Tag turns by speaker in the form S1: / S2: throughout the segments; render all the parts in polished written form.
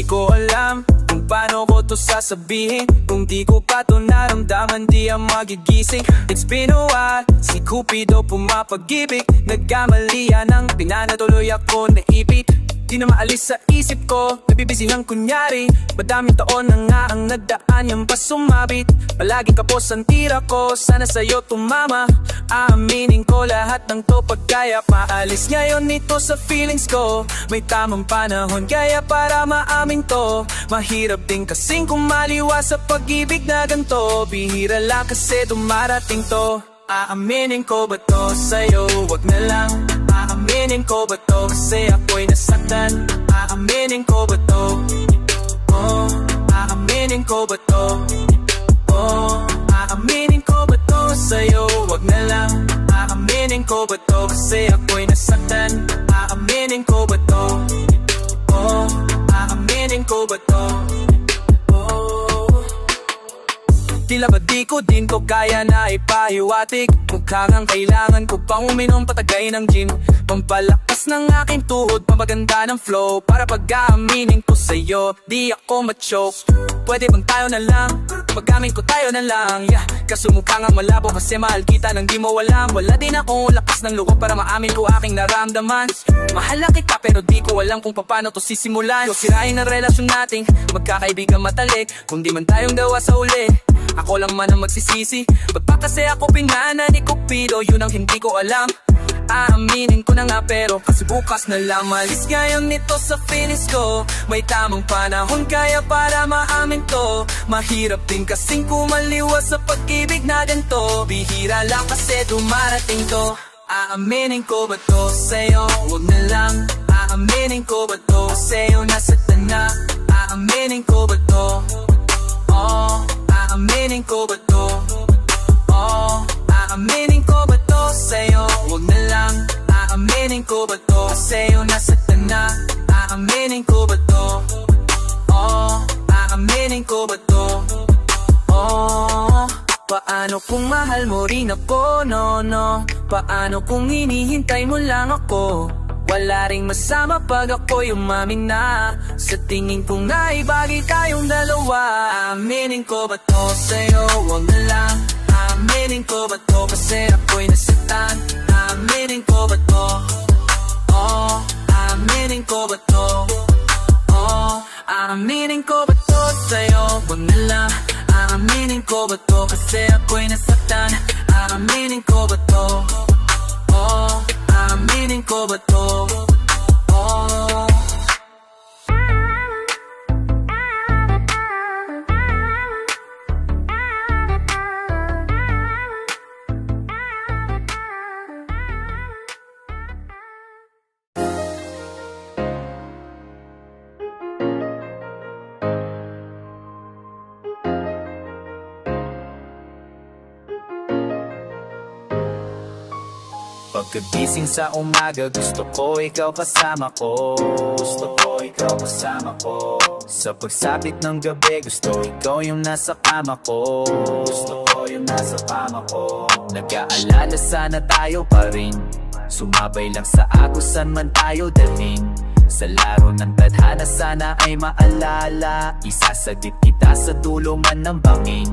S1: ko alam kung paano ko to sasabihin. Kung di ko pa to naramdaman, di ang magigising. It's been a while, si Cupido pumapag-ibig. Nagkamali yan ang pinanatuloy ako naipit. Di na maalis sa isip ko, nabibisi ng kunyari. Madaming taon na nga ang nagdaan, yan pa sumabit. Palaging kapos ang tira ko, sana sa'yo tumama. Aaminin ko lahat ng to pagkaya. Maalis ngayon nito sa feelings ko. May tamang panahon kaya para maamin to. Mahirap din kasing kumaliwa sa pag-ibig na ganto. Bihira lang kasi dumarating to. Aaminin ko ba to sa'yo? Wag na lang. Aaminin ko ba to kasi ako'y nasaktan? Aaminin ko ba to? Oh, aaminin ko ba to? Oh, aaminin ko ba to sa'yo? Wag na lang. Aaminin ko ba to kasi ako'y nasaktan? Aaminin ko ba to? Oh, aaminin ko ba to? Tila ba di ko din to kaya na ipahiwatig. Mukhang ang kailangan ko pang uminom patagay ng gin. Pampalakas ng aking tuhod, pamaganda ng flow. Para pag-aaminin ko sa'yo, di ako ma-choke. Pwede bang tayo na lang? Magamit ko tayo na lang, yeah. Kaso mukhang ang malabo kasi mahal kita nang di mo alam. Wala din akong lakas ng loob para maamin ko aking naramdaman. Mahal na kita pero di ko alam kung paano to sisimulan. O sirain ang relasyon nating magkakaibigan matalik. Kung di man tayong dawa sa uli, ako lang man ang magsisisi. Ba't pa kasi ako pinana ni Cupido? Yun ang hindi ko alam. Aaminin ko na nga pero kasi bukas na lang. Malis ngayon nito sa feelings ko. May tamang panahon kaya para maamin to. Mahirap din kasing kumaliwa sa pag-ibig na ganito. Bihira lang kasi dumarating to. Aaminin ko ba to sa'yo? Wag na lang. Aaminin ko ba to sa'yo? Nasaktan na. Aaminin ko ba to? Oh, aaminin ko ba to? Oh, aaminin ko ba to sa'yo? Wag na lang. Aaminin ko ba to sa'yo? Nasaktan na. Aaminin ko ba to? Oh, aaminin ko ba to? Oh, paano kung mahal mo rin ako, no, no? Paano kung hinihintay mo lang ako? Wala ring masama pag ako'y umamin na. Sa tingin kong naibagi tayong dalawa. Aaminin ko ba to sa'yo? Wag na lang. Aaminin ko ba to kasi ako'y nasaktan? Aaminin ko ba to? Oh, aaminin ko ba to? Oh, aaminin ko ba to sa'yo? Wag na lang. Aaminin ko ba to kasi ako'y nasaktan? Aaminin ko ba to? Oh, aaminin ko ba to? Oh. Pagkagising sa umaga, gusto ko ikaw kasama ko. Gusto ko ikaw kasama ko. Sa pagsapit ng gabi, gusto ikaw yung nasa kama ko. Gusto ko yung nasa kama ko. Nag-aalala sana tayo pa rin. Sumabay lang sa agusan man tayo dalhin. Sa laro ng tadhana sana ay maalala. Isasaglit kita sa dulo man ng bangin.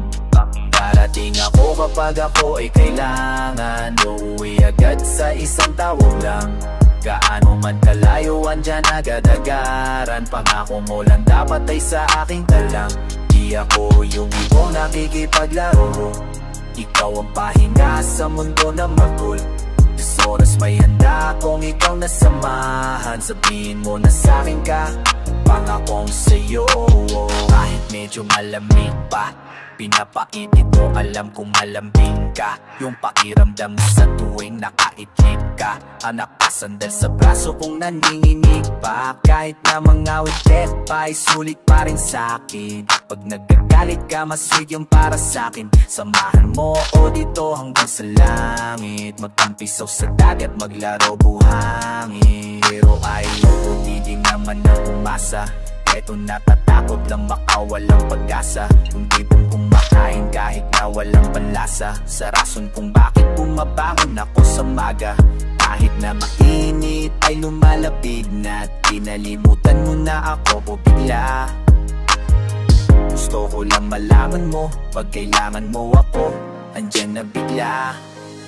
S1: Darating ako kapag ako ay kailangan. Uuwi agad sa isang tawag lang. Gaano man kalayo, andyan agad-agaran. Pangako mo lang dapat ay sa aking talang. Di ako yung ibong nakikipaglaro. Ikaw ang pahinga sa mundo na magul. Oras may handa kung ikaw nasamahan. Sabihin mo na sa'kin ka, pangakong sa'yo. Kahit medyo malamig pa, pinapainit mo, alam kong malambing ka. Yung pakiramdam mo sa tuwing nakaitlip ka. Anak ka sandal sa braso kung nanginginig pa. Kahit na mga witet pa, ay sulit pa rin sa'kin. Pag nagkagalit ka, masweet yung para sa'kin. Samahan mo o dito hanggang sa langit. Magtampisaw sa dagat, maglaro buhangin. Pero ayaw, hindi naman na umasa. Eto natatakot lang makawalang pag-asa. Kung tipong kumakain kahit na walang panlasa. Sa rason kung bakit bumabangon ako sa maga. Kahit na mainit ay lumalapit na, pinalimutan mo na ako o bigla. Gusto ko lang malaman mo, pag kailangan mo ako, andyan na bigla.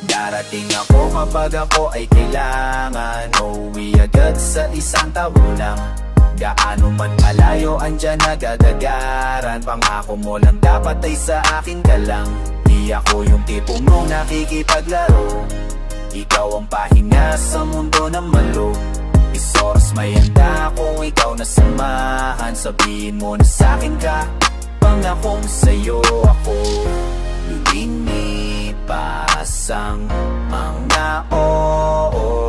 S1: Darating ako kapag ako ay kailangan, uuwi agad sa isang taon lang. Gaano man malayo, andyan nagagagaran. Pangako mo lang dapat ay sa akin ka lang. Di ako yung tipo mong nakikipaglaro, ikaw ang pahinga sa mundo na malo. Isoras may handa kung ikaw na samahan. Sabihin mo na sa'kin ka, pangakong sa'yo ako. Lumilipas ang mga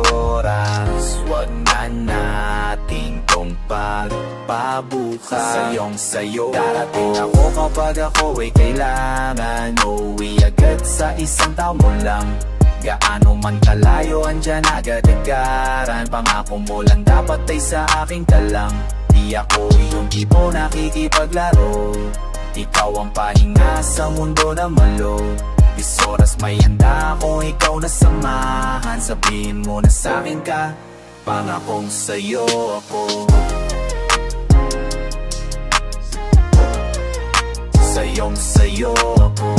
S1: oras, wag na natin tong pagpabukas. Sayong sayo, darating ako kapag ako ay kailangan, uuwi agad sa isang taon mo lang. Gaano man kalayo, andyan agad-agaran. Pangako mo lang dapat ay sa akin ka lang. Di ako yung tipo nakikipaglaro, ikaw ang pahinga sa mundo na malo. Isoras may handa kung ikaw na samahan. Sabihin mo na sa'kin ka, pangakong sa'yo ako. Sayong sa'yo ako.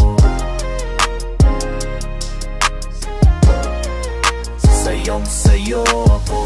S1: Sayong sa'yo ako.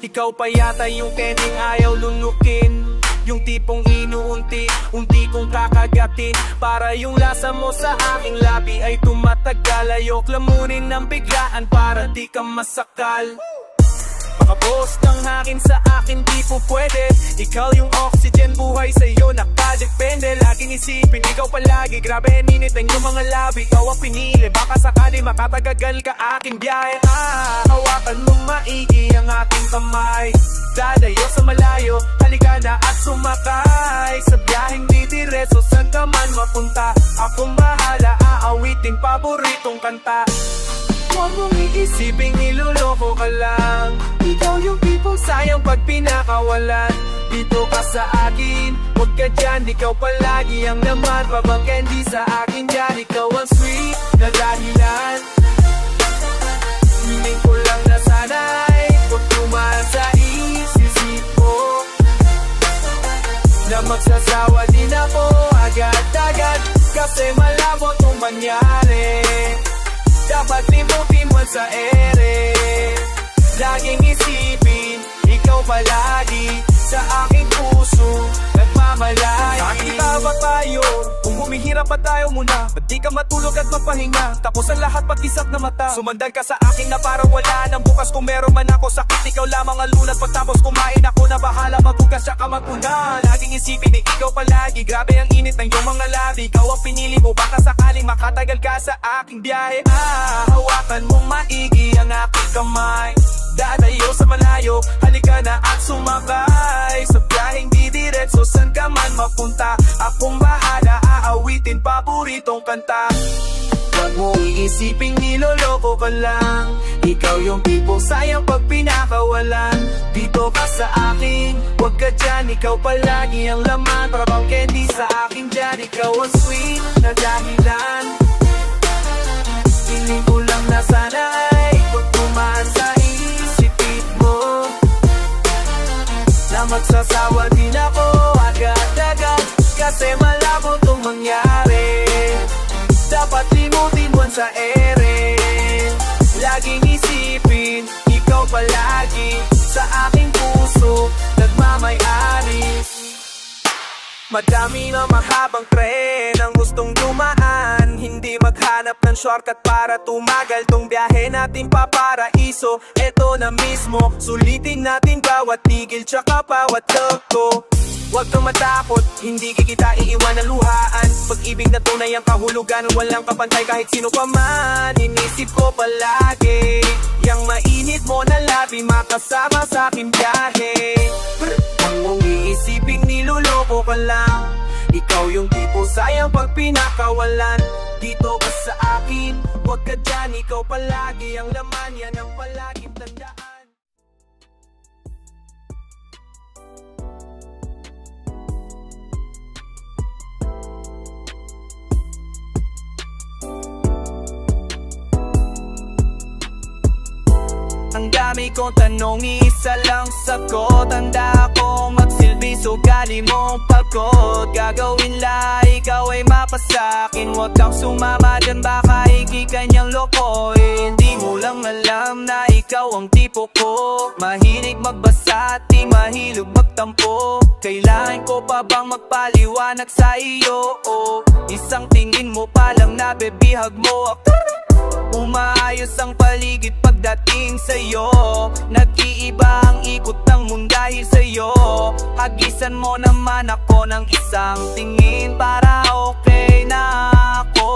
S2: Ikaw pa yata yung kending ayaw lulukin, yung tipong inuunti-unti kong kakagatin, para yung lasa mo sa aking labi ay tumatagal. Ayok lamunin ng biglaan para di ka masakal. Makapost ng hangin sa akin di po pwede. Ikaw yung oxygen, buhay sa'yo nakadepende. Laging isipin, ikaw palagi, grabe ninit ang iyong mga labi. Ikaw ang pinili, baka sakali makatagagal ka aking biyahe. Hawakan mong maigi ang aking kamay, dadayo sa malayo, halika na at sumakay. Sa biyaheng didiretso, saan ka man mapunta, akong bahala, aawiting paboritong kanta. Huwag mong iisiping niloloko ka lang, ikaw yung tipong sayang pag pinakawalan. Dito ka sa akin, huwag ka dyan, ikaw palagi ang laman. Pabang candy sa akin dyan, ikaw ang sweet na dahilan. Hiling ko lang na sana'y huwag tumaan sa isip ko, na magsasawa din ako agad-agad, kasi malabo itong mangyari. Dapat limutin mo sa ere, laging isipin, ikaw palagi sa aking puso nagmamalagi. Nakita ba tayo? Kung humihirap pa tayo muna, ba't di ka matulog at magpahinga? Tapos ang lahat pag-isap na mata, sumandal ka sa akin na parang wala nang bukas. Kung meron man ako sakit, ikaw lamang ang lunas. Pagtapos kumain ako na bahala maghugas tsaka magpuna. Laging isipin, ikaw palagi, grabe ang init ng iyong mga labi. Ikaw ang pinili mo, baka sakaling makatagal ka sa aking biyahe. Hawakan mong maigi ang aking kamay, dadayo sa malayo, halika na at sumakay. Sa biyaheng didiretso, saan ka man mapunta, akong bahala, aawitin paboritong kanta. Huwag mo iisiping niloloko ka lang, ikaw yung tipong sayang pag pinakawalan. Dito ka sa akin, huwag ka dyan, ikaw palagi ang laman. Parang candy sa akin dyan, ikaw ang sweet na dahilan. Piling ko lang na sana'y huwag tumaan sa isipin mo, na magsasawa din ako agad-agad, kasi malabo itong mangyari. Dapat limutin mo sa ere, laging isipin, ikaw palagi sa aking puso nagmamay-ari. Madami na mahabang tren ang gustong dumaan, hindi maghanap ng shortcut para tumagal tong biyahe natin paparaiso. Eto na mismo, sulitin natin bawat tigil tsaka bawat tagko. Huwag kang matakot, hindi kita iiwan ng luhaan. Pag-ibig na tunay ang kahulugan, walang kapantay kahit sino pa man. Inisip ko palagi, yang mainit mo na labi makasama sa aking biyahe. Huwag mong iisipin niloloko ka lang, ikaw yung tipo sayang pag pinakawalan. Dito ka sa akin, huwag ka dyan, ikaw palagi ang laman, yan ang palaging tandaan. Ang dami kong tanong, isa lang sagot. Tanda akong magsilbi, so gali mong pagod. Gagawin la, ikaw ay mapasakin. Huwag kang sumama dyan, baka ikikanyang lokohin. Di mo lang alam na ikaw ang tipo ko. Mahilig magbasa at di mahilog magtampo. Kailangan ko pa bang magpaliwanag sa iyo? Isang tingin mo pa lang nabibihag mo ako. Umaayos ang paligid pagdating sa'yo. Nag-iiba ang ikot ng mundo dahil sa'yo. Hagisan mo naman ako ng isang tingin para okay na ako.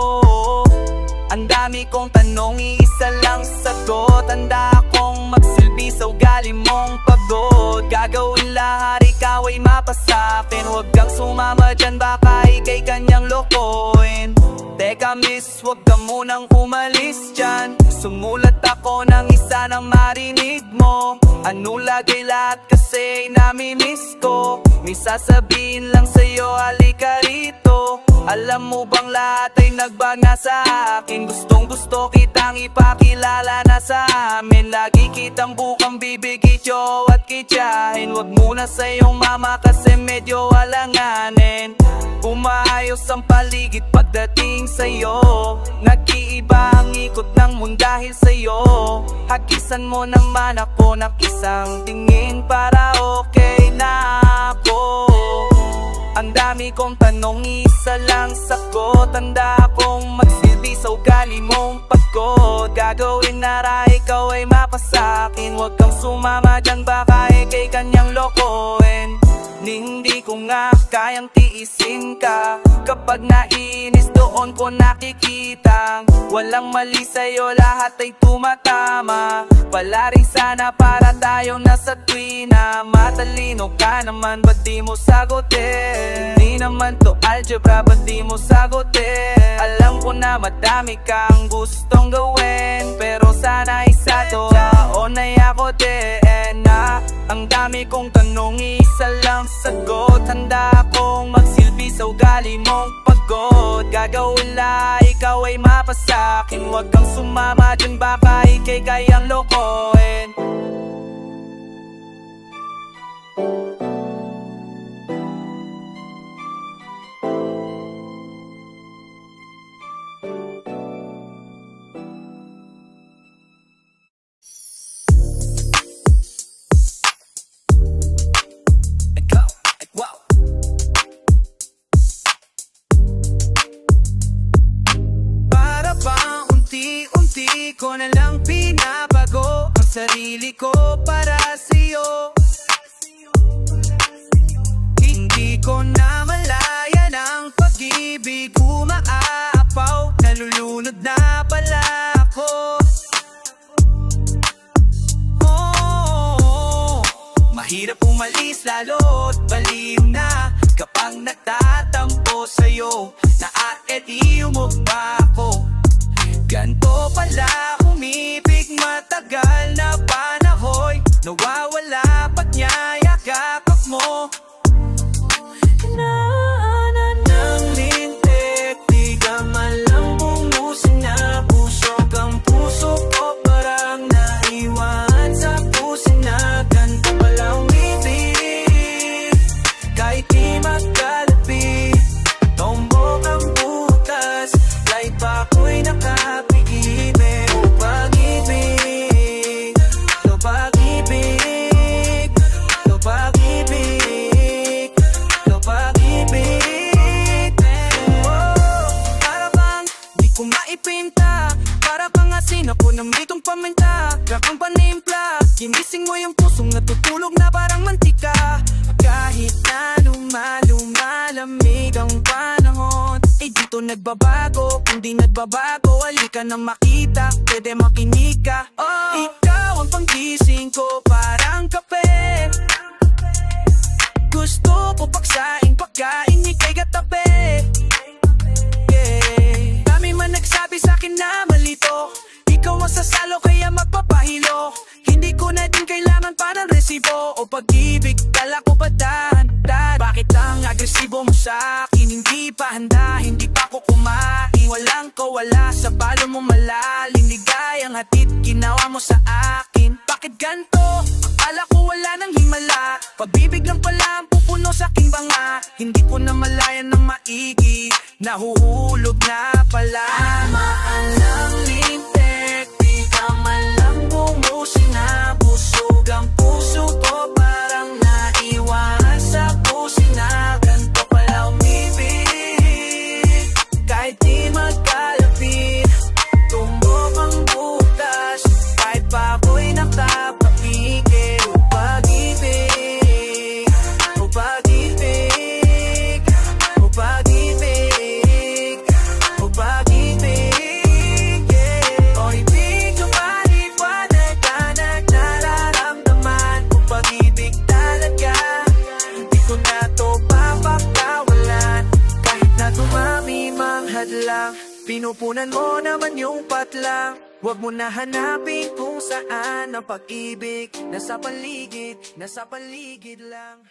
S2: Ang dami kong tanong, isa lang sagot. Tanda akong magsilbi sa ugali mong pagod. Gagawin lahat, ikaw ay mapasakin. Huwag kang sumama dyan, baka ikay kanyang lokohin. Teka miss, huwag ka munang umalis dyan. Sumulat ako ng isa nang marinig mo. Ano lagay lahat kasi namimiss ko. May sasabihin lang sa'yo, halika rito. Alam mo bang lahat ay nagbaga sa akin? Gustong gusto kitang ipakilala na sa amin. Lagi kitang bukang bibig, ityo at kityahin. Huwag muna sa iyong mama kasi medyo alanganin. Umaayos ang paligid pagdating sa'yo. Nag-iiba ang ikot ng mundo dahil sa'yo. Hagisan mo naman ako ng isang tingin para okay na ako. Ang dami kong tanong, isa lang sagot. Tanda akong magsilbi sa ugali mong pagod. Gagawin na ra, ikaw ay mapasakin. Huwag kang sumama dyan, baka ikay kanyang lokohin. Hindi ko nga kayang tiisin ka. Kapag nainis doon ko nakikita walang mali sa'yo, lahat ay tumatama. Pala rin sana para tayong nasa tuwina. Matalino ka naman, ba't di mo sagutin? Di naman to algebra, ba't di mo sagutin? Alam ko na madami kang gustong gawin, pero sana isa to taon ay ako din na. Ang dami kong tanong, isa lang sagot. Handa akong magsilbi sa ugali mong pagod. Gagawin la, ikaw ay mapasakin. Huwag kang sumama dyan, baka ikay kayang lokohin. Ko na lang pinabago ang sarili ko para sa'yo. Hindi ko na malaya ng pag-ibig umaapaw. Nalulunod na pala ako. Mahirap umalis lalo't baliw na kapag nagtatampo sa'yo. Naaediyo mo ba ako? Ganto pala umibig, matagal na panahoy. Nawawala pag niyayakap mo. Naanan ng lintik, di ka malang bumusin na puso kang puso ko. Parang naiwan sa pusina. Ganto pala umibig, kahit di magkalabi. Tombok ang butas, light pa ako'y nakapigibig. O pag-ibig, to pag-ibig, to pag-ibig, to pag-ibig. Para bang di ko maipinta, para bang asin ako ng mitong paminta. Grabang panimpla, ginising mo yung pusong natutulog na parang mantika. Kahit anong
S1: malamig ang panahon. Eh dito nagbabago, kung di nagbabago, halika na makita, pwede makinig ka. Ikaw ang panggising ko, parang kape. Gusto ko paksaing pagkain, ika'y katabi. Dami man nagsabi sa'kin na malito, ikaw ang sasalo kaya magpapahilo. Hindi ko na din kailangan pa ng resibo o pag-ibig, dala ko ba dahan-dahan? Bakit ang agresibo mo sa'kin? Hindi pa handa, hindi pa ko kumain. Walang kawala sa balo mo malalim, ligayang hatid ginawa mo sa akin. Bakit ganto? Akala ko wala nang himala, pag-ibig lang pala ang pupuno sa'king banga. Hindi ko na malayan ng maigi, nahuhulog na pala. Maalang lintek, di ka malang bumusin na busog ang puso ko, parang naiwan sa kusina. Ganto pala umibig, kahit di magkalapit. Tumbok ang butas, kahit pa ako'y nakapapigil. O pag-ibig, o pag-ibig, o pag-ibig, o pag-ibig, yeah. O ibig ko maliwanag ka nararamdaman. O pag-ibig talaga, hindi ko na to papakawalan. Kahit na dumami mang hadlang, pinupunan mo naman yung patlang. Huwag mo na hanapin kung saan ang pag-ibig. Nasa paligid lang.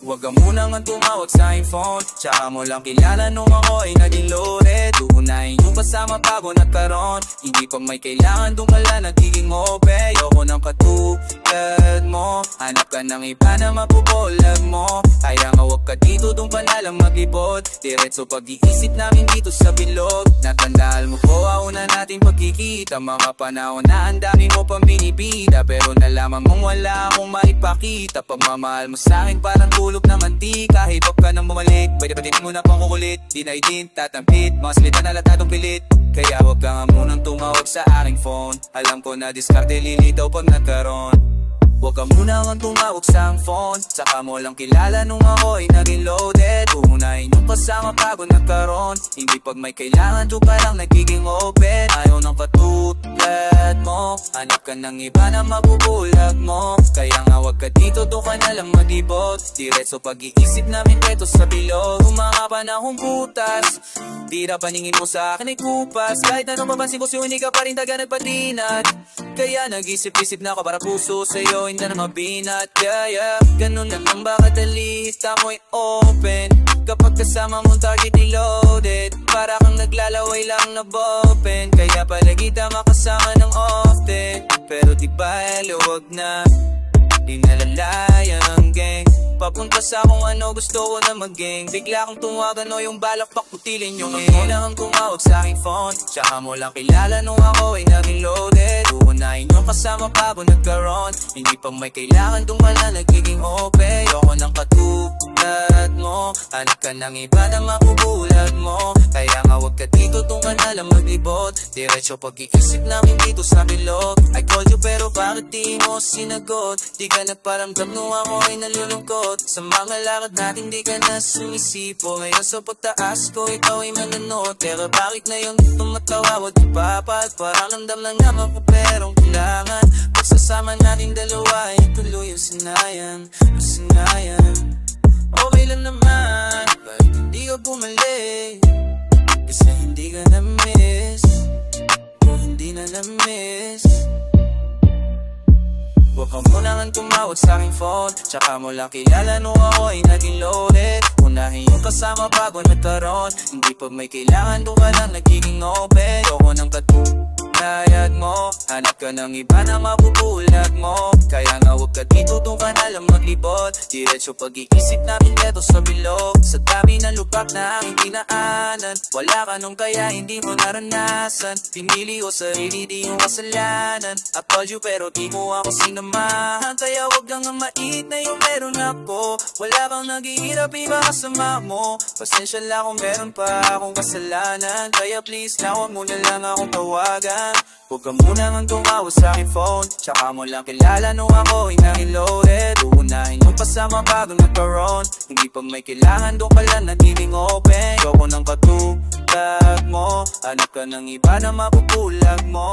S1: Huwag ka muna nga tumawag sa aking phone, tsaka mo lang kilala nung ako ay naging loaded. Uunahin yung kasama bago nagkaroon, hindi pa may kailangan doon ka lang nagiging open. Ayoko ng katulad mo, hanap ka ng iba na mapupulag mo. Kaya nga huwag ka dito, doon ka na lang maglibot. Diretso pag-iisip namin dito sa bilog. Natandaan mo po, una natin pagkikita. Mga panahon na ang dami mo pang binibida, pero nalaman mong wala akong maipakita. Pagmamahal mo sa'kin parang tulog na mantika. Hip-hop ka nang bumalik, pwede pa din mo na pang kukulit. Di na din tatampit, mga salita na latatong pilit. Kaya huwag ka nga munang tumawag sa aking phone. Alam ko na diskarte lilitaw pag nagkaroon. Huwag ka muna nga tumawag sa aking phone, tsaka mo lang kilala nung ako ay naging loaded. Uunahin yung kasama bago nagkaroon, hindi pag may kailangan doon ka lang nagiging open. Ayaw ng katulad mo, hanap ka ng iba na mabubulag mo. Kaya nga huwag ka dito, doon ka na lang maglibot. Diretso pag-iisip namin reto sa bilog. Kung mga panahong butas, tira paningin mo sa akin ay kupas. Kahit anong mapansin ko sa'yo, hindi ka pa rin taga nagpatinat. Kaya nag-isip-isip na ako para puso sa'yo, hindi na mabinat. Yeah, ganun lang ang bakit alista mo'y open. Kapag kasama mong target ay loaded, para kang naglalaway lang na ballpen. Kaya pala kita makasama ng often, pero di ba luwag na, di nalalaya ang gang. Papunta sa kung ano gusto ko na mag-gang. Bigla kong tumawagan o yung balak pakutilin yung gang. Huwag mo lang ang tumawag sa aking phone, tsaka mo lang kilala nung ako ay naging loaded. Uunahin yung kasama bago nagkaroon, hindi pa may kailangan doon ka na nagiging open. Ayoko ng katulad mo, hanap ka ng iba na makubulag mo. Kaya nga huwag ka dito, doon ka na lang maglibot. Diretso pag-iisip namin dito sa bilog. I called you pero bakit di mo sinagot? Di ka nagparamdam nung ako ay nalulungkot. Sa mga lakad natin di ka na sumisipo. Ngayon sa pagtaas ko ikaw ay manunod. Pero bakit na yung tumatawa wag ipapat? Parang landam lang naman ko perong kailangan. Pagsasama natin dalawa ay tuloy yung sinayan. Okay lang naman, bakit hindi ka bumalik? Kasi hindi ka na-miss, o hindi na na-miss. Huwag ka muna nga tumawag sa aking phone, tsaka mo lang kilala nung ako ay naging loaded. Unahin yung kasama bago nagkaroon, hindi pag may kailangan doon ka lang nagiging open. Ayoko ng katulad hinayad mo. Hanap ka ng iba na mabubulag mo. Kaya nga huwag ka dito, doon ka nalang maglibot. Diretso pag-iisip namin eto sa bilog. Sa dami ng lubak na aming dinaanan, wala ka nung kaya hindi mo naranasan. Pinili ko sarili, di yung kasalanan. I told you pero di mo ako sinamahan. Kaya huwag kang mait na yung meron ako. Wala kang naghihirap, iba kasama mo. Pasensya lang kung meron pa akong kasalanan. Kaya please na huwag mo na lang akong tawagan. Huwag ka muna nang tumawa sa aking phone. Tsaka mo lang kilala nung ako'y na-reloaded. Uunahin yung pasama bago nagkaroon. Hindi pa may kailangan, doon ka lang nagiging open. Yoko ng katulad mo. Hanap ka ng iba na mapupulag mo.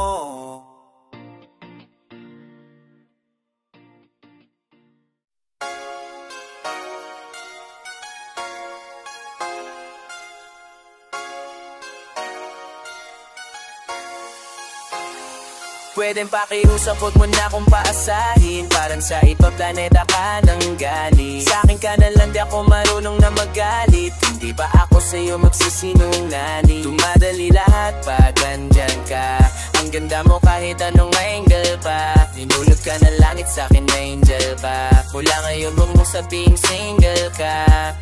S1: Pwedeng pakiusap, huwag mo na akong paasahin. Parang sa ibang planeta ka nang galing. Sa akin ka na lang, di ako marunong na magalit. Hindi ba ako sa'yo magsisinungaling? Tumadali lahat pag andyan ka. Ang ganda mo kahit anong angle pa. Ninulog ka na langit, sa akin angel pa. Mula ngayon huwag mong sabing single ka.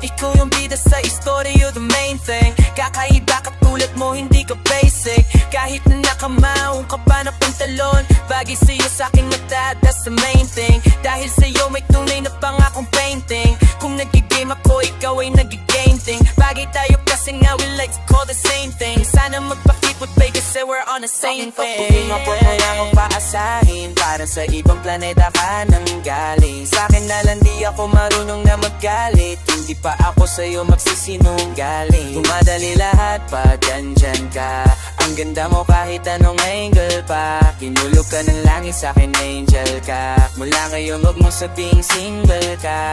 S1: Ikaw yung bida sa story, you're the main thing. Kakaiba katulad mo, hindi ka basic. Kahit na nakamaong ka pa na pantalon, bagay sa'yo sa'king mata, that's the main thing. Dahil sa'yo may tunay na pangakong painting. Kung nagigame ako, ikaw ay nagigame thing. Bagay tayo kasi nga we like to call the same thing. Sana magpakipot bay kasi we're on the same thing. Huwag mo na akong paasahin. Para sa ibang planeta ka nang galing. Sa'kin na lang di ako marunong na magalit. Hindi pa ako sa'yo magsisinungaling. Tumadali lahat pag andyan ka. Ang ganda mo kahit anong angle pa. Hinulog ka ng langit, sa'kin angel ka. Mula ngayon huwag mong sabing single ka.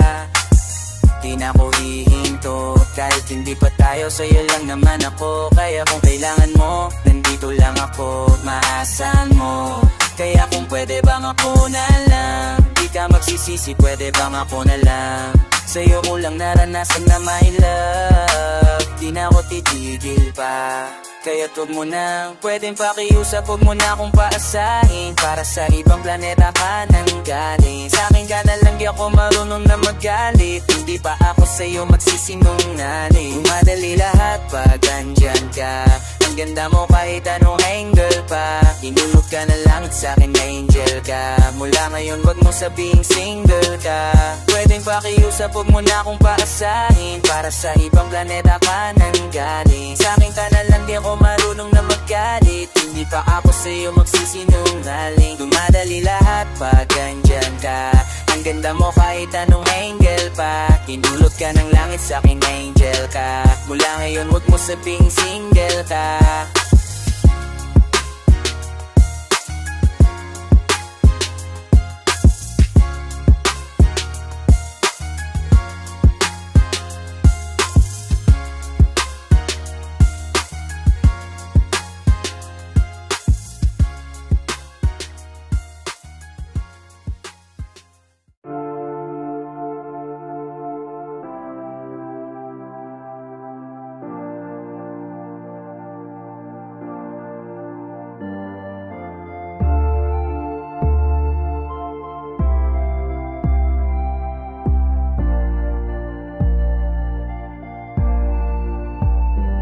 S1: Di na ako hihinto kahit hindi pa tayo, sa'yo lang naman ako. Kaya kung kailangan mo, nandito lang ako. Maasahan mo. Kaya kung pwede bang ako na lang, di ka magsisisi, pwede bang ako na lang. Sa'yo ko lang naranasan na my love. Di na ako titigil pa. Kaya't huwag mo na pwedeng pakiusap, huwag mo na akong paasahin. Para sa ibang planeta ka nang galing. Sa'kin ka na lang, di ako marunong na magalit. Hindi pa ako sa'yo magsisinungaling. Umadali lahat pag andyan ka. Ang ganda mo kahit anong angle pa. Hinulog ka na langit, sa'kin angel ka. Mula ngayon wag mo sabing single ka. Pwedeng pakiusap, huwag mo na akong paasahin. Para sa ibang planeta ka nang galing. Sa'kin ka na lang, di ako marunong na magalit. Hindi pa ako sa'yo magsisinungaling. Dumadali lahat pag andyan ka. Ang ganda mo kahit anong angle pa. Hinulog ka ng langit, sa'kin angel ka. Mula ngayon wag mo sabing single ka.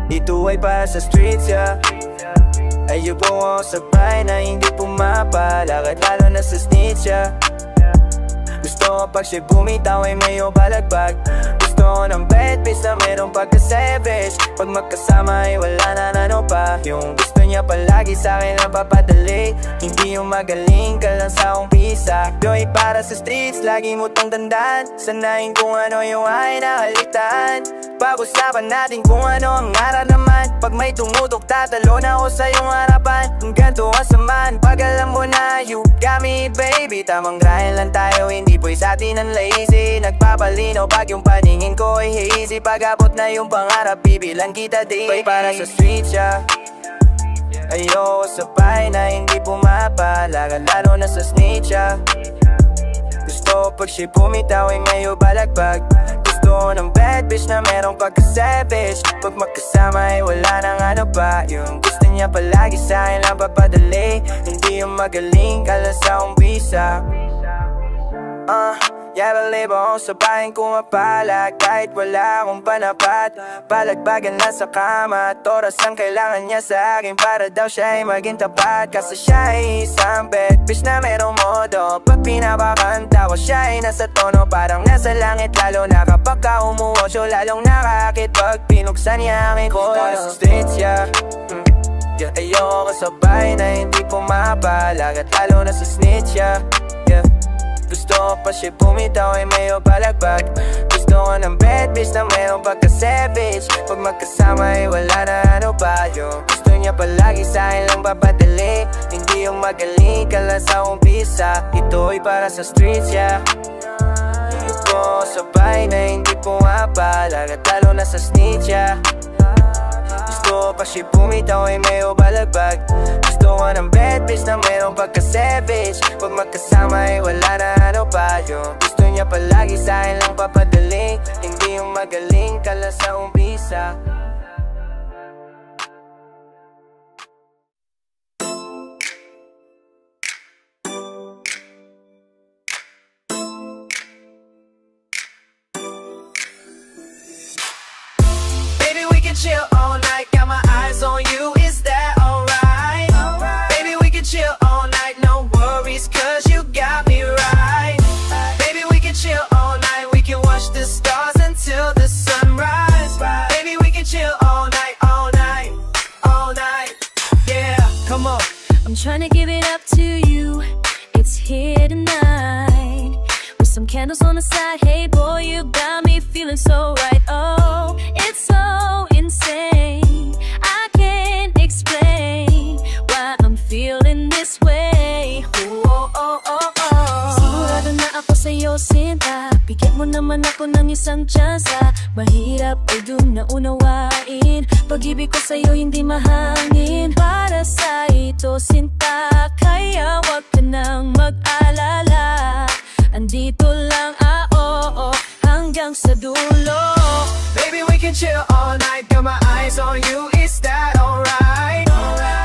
S2: Ito ay para sa streets, yeah. Ayun po ako sa bahay na hindi pumapalakad, lalo na sa snitch, yeah. Gusto ko pag siya bumitaw ay mayo balagbag. Gusto ko ng bad bitch na merong pagka-savage. Pag magkasama ay wala na ano pa. Yung gusto niya palagi sa'kin napapadali. Hindi yung magaling ka lang sa umpisa. Ito ay para sa streets, lagi mo tong tandaan. Sanayin kung ano yung ay nakaligtaan. Pag-usapan natin kung ano ang naman. Pag may tumutok tatalon ako sa iyong harapan. Kung ganito ang saman, pag alam mo na you got me baby. Tamang grind lang tayo, hindi po'y sa atin ang lazy. Nagpapalinaw pag yung paningin ko ay hazy. Pag abot na yung pangarap, bibilang kita day. Pa'y para sa streets, yeah. Ayoko sa bahay na hindi pumapalagan, lalo na sa snitch, yeah. Gusto ko pag siya bumitaw ay mayo balagbag. Gusto ko ng bad bitch na merong pagka-savage. Pag magkasama ay wala nang ano pa. Yung gusto niya niya palagi sa'kin lang papadali. Hindi yung magaling kala sa umpisa. Yeah, believe ako sa bayan kumapalag kahit wala akong panapat. Palagbagan lang sa kama at oras ang kailangan niya sa akin para daw siya ay maging tapat. Kasi siya ay isang bad bitch na merong modo. Pag pinapakanta ko siya ay nasa tono, parang nasa langit. Lalo na kapag ka umuosyo, lalong nakakit pag pinuksan niya aking kodo. Sa streets, yeah, ayoko kasabay na hindi pumapalag at lalo na sa snitch, yeah. Gusto ko pa siya bumitaw ay mayo palagbag. Gusto ko ng bad bitch na mayroong pagka-savage. Pag magkasama ay wala na ano ba yun. Gusto niya palagi sa'kin lang papadali. Hindi yung magaling kala sa umpisa. Ito ay para sa streets, yeah. Gusto ko sabay na hindi pumapalag at lalo na sa snitch, yeah. Gusto ko pa siya bumitaw ay mayo palagbag. Gusto ko ng bad bitch na mayroong pagka-savage. Pag magkasama ay wala na ano pa yun. Gusto niya palagi sa'kin lang papadali. Hindi yung magaling kala sa umpisa.
S1: Baby, we can chill all night. Got my eyes on you, is that alright? Baby, we can chill all night, no worries, cause you got me right. Baby, we can chill all night, we can watch the stars until the sunrise. Baby, we can chill all night, all night, all night, yeah. Come on.
S3: I'm trying to give it up to you, it's here tonight. With some candles on the side, hey boy, you got me feeling so right. Oh, it's so insane, I can't explain why I'm feeling this way. Oh, oh, oh, oh. Sigurado na ako sa'yo, sinta. Bigyan mo naman ako ng isang tsansa. Mahirap ay dun na unawain. Pag-ibig ko sa'yo hindi mahangin. Para sa ito, sinta, kaya wag ka nang mag-alala. Andito lang oo, hanggang sa dulo.
S1: Baby, we can chill all night, got my eyes on you, is that alright?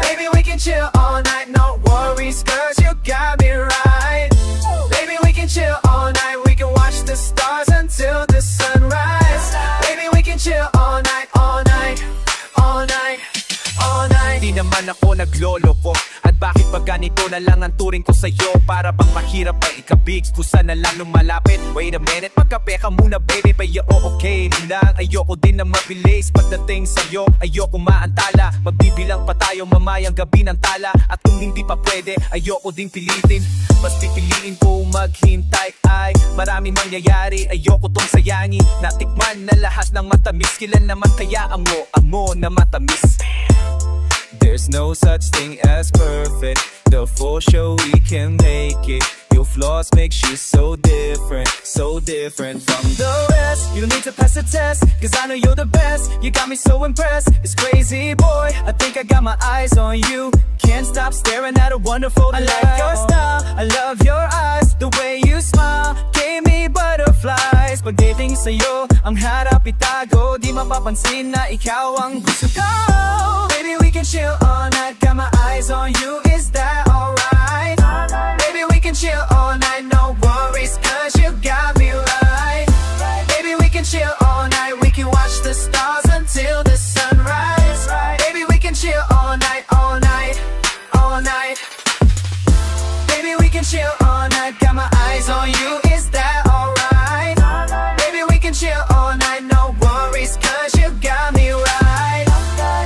S1: Baby, we can chill all night, no worries, cause you got me right. Baby, we can chill all night, we can watch the stars until the sunrise. Baby, we can chill all night, all night, all night, all night. Di naman ako nagloloko, at bakit ba ganito na lang ang turing ko sa'yo? Para bang mahirap ay ikabigs, kusa na lang lumalapit. Wait a minute, magkape ka muna baby, payo okay lang. Ayoko din na mabilis pagdating sa'yo, ayoko maantala. Magbibilang pa tayo mamayang gabi ng tala. At kung hindi pa pwede, ayoko din pilitin. Mas pipiliin ko maghintay ay maraming mangyayari. Ayoko tong sayangin, natikman na lahat ng matamis. Kailan naman kaya ang mo na matamis? There's no such thing as perfect. The full show we can make it. Your flaws makes you so different from the rest. You don't need to pass the test, cause I know you're the best. You got me so impressed, it's crazy boy. I think I got my eyes on you. Can't stop staring at a wonderful delight. I like your style, I love your eyes. The way you smile, gave me butterflies. Pagdating sa'yo, ang harap itago. Di mapapansin na ikaw ang gusto ko. Baby, we can chill all night, got my eyes on you, is that alright? Baby, we can chill all night, no worries, cause you got me right. Baby, we can chill all night, we can watch the stars until the sunrise. Baby, we can chill all night, all night, all night. Baby, we can chill all night, got my eyes on you, is that alright? Baby, we can chill all night, no worries, cause you got me right.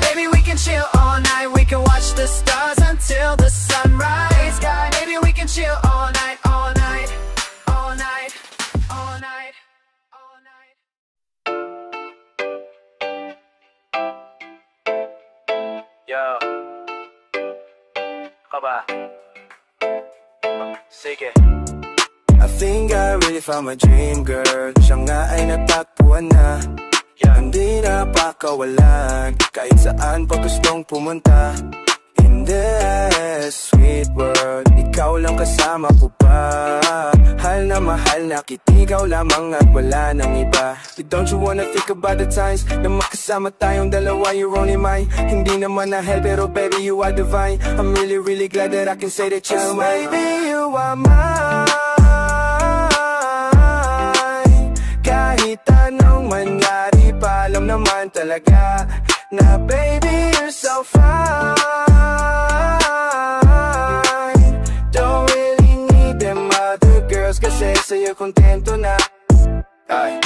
S1: Baby, we can chill all night, we can watch the stars until the sunrise. Baby, we can chill all night, all night, all night, all night, all night. Yo, ka ba? Sige.
S2: I think I really found my dream girl. Siya nga ay natakpuan na, hindi na pakawalan. Kahit saan pa gustong pumunta. In this sweet world, ikaw lang kasama ko pa. mahal na kita, ikaw lamang at wala nang iba. But don't you wanna think about the times na makasama tayong dalawa, you're only mine. Hindi naman na hell pero baby you are divine. I'm really really glad that I can say that you're mine. Baby you are mine. Kahit anong mangyari pa, alam naman talaga na baby you're so fine. Don't really need them other girls kasi sa'yo kontento na. Ay,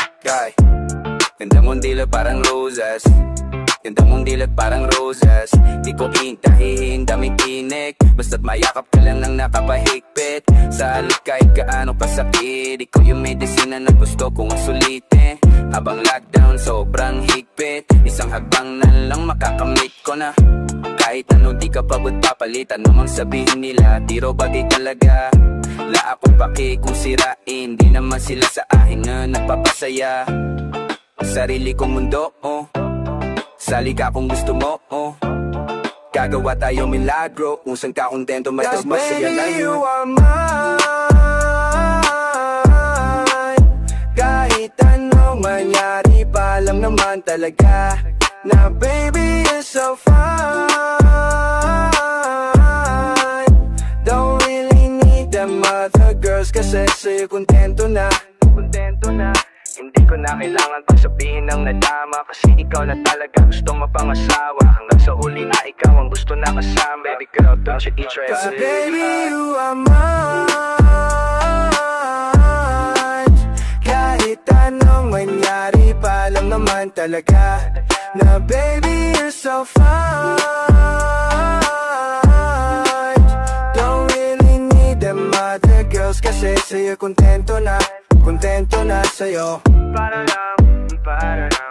S2: ganda mong dilag parang roses, ganda mong dilag parang roses. Di ko intahin, daming tinik, basta't mayakap ka lang nang nakapahigpit. Sa halip kahit gaano kasakit, ikaw yung medisina na gusto kong sulitin. Habang lockdown sobrang higpit, isang hagbang na lang makakamit ko na. Kahit ano di ka pagod papalit, anumang sabihin nila, di raw bagay talaga. La akong paki kung sirain, di naman sila sa akin na nagpapasaya. Sarili kong mundo, sali ka kung gusto mo, gagawa tayo milagro, kung saan ka kontento mas masaya na
S1: you
S2: yun.
S1: are mine.
S2: Kahit anong mangyari pa, alam naman talaga na baby you're so fine. Don't really need them other girls kasi sa'yo kontento na. Hindi ko na kailangan pang sabihin ng nadama, kasi ikaw na talaga gustong mapangasawa. Hanggang sa uli na ikaw ang gusto na kasama. Baby girl, don't you interest it?
S1: Baby you are mine.
S2: Kahit anong mangyari pa, alam naman talaga na baby you're so fine. Don't really need them other girls kasi sa'yo kontento na sa'yo.
S1: Para lang